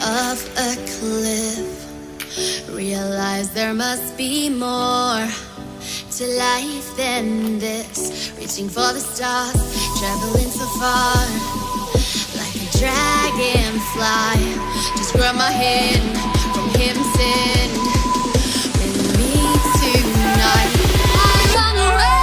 of a cliff. Realize there must be more to life than this. Reaching for the stars, traveling so far, like a dragonfly. Just grab my hand from him, sin with me tonight. I run away.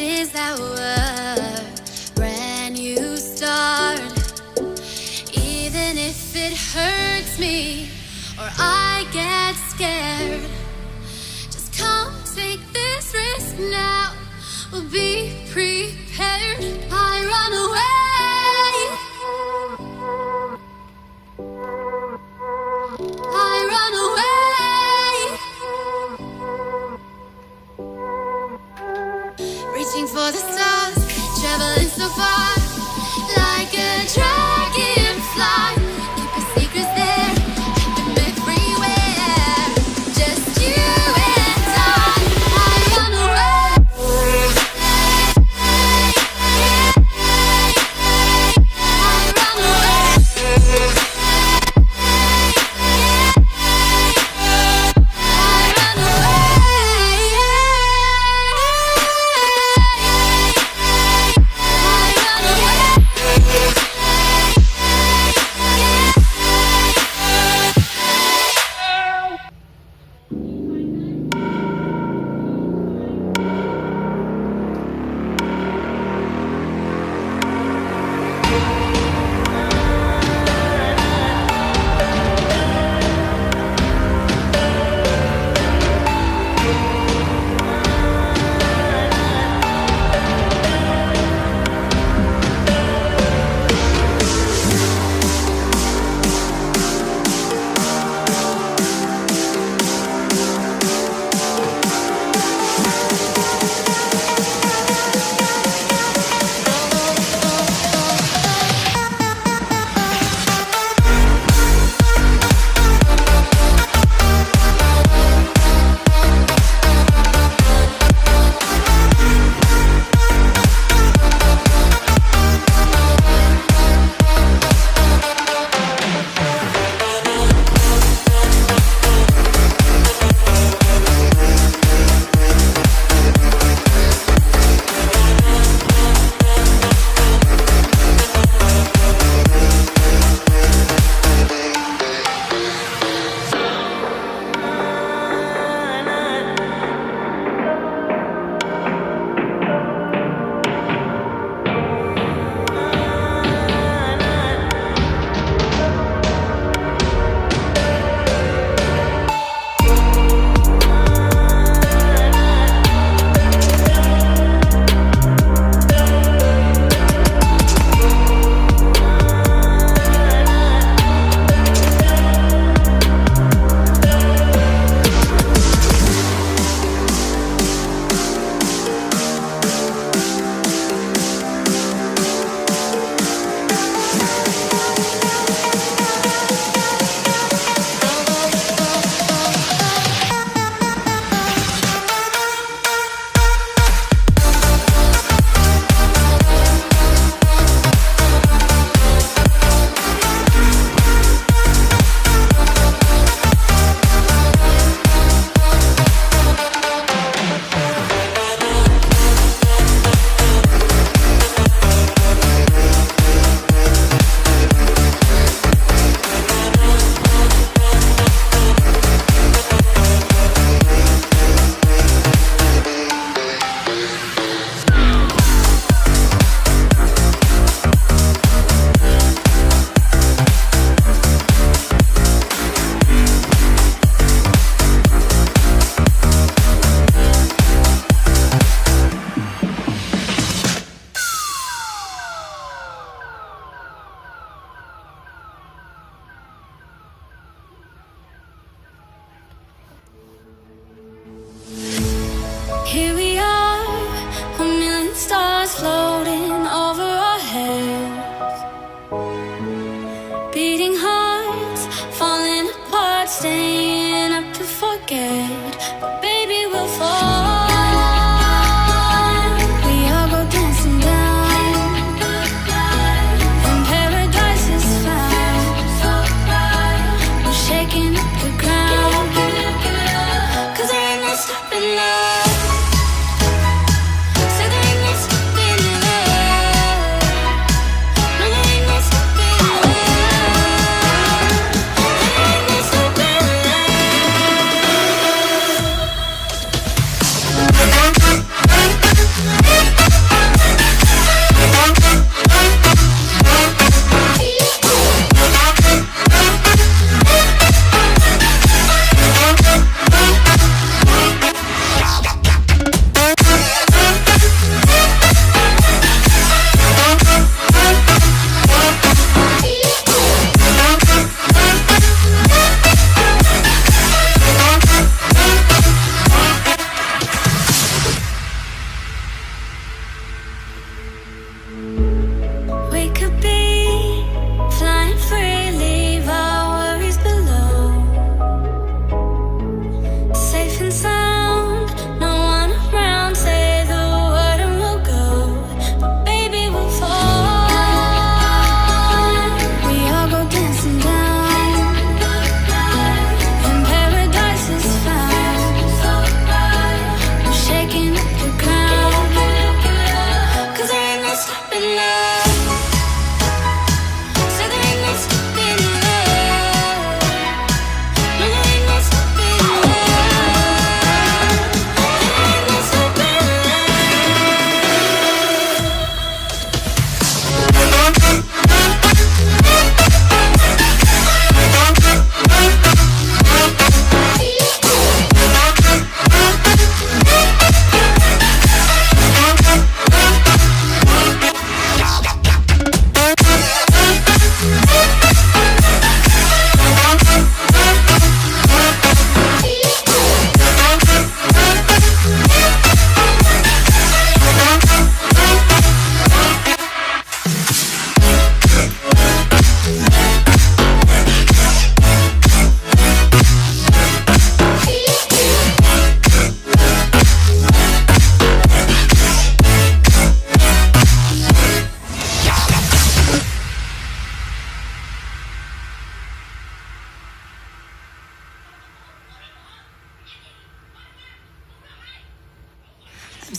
Is our brand new start. Even if it hurts me or I get scared, just come take this risk now. We'll be prepared. I run away. I run away. Reaching for the stars, traveling so far, like a dragonfly. Keep your secrets there, keep them everywhere. Just you and I run away. I run away.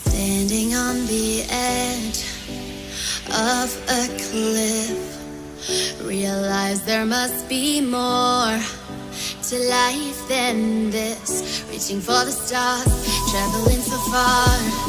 Standing on the edge of a cliff, realize there must be more to life than this. Reaching for the stars, traveling so far.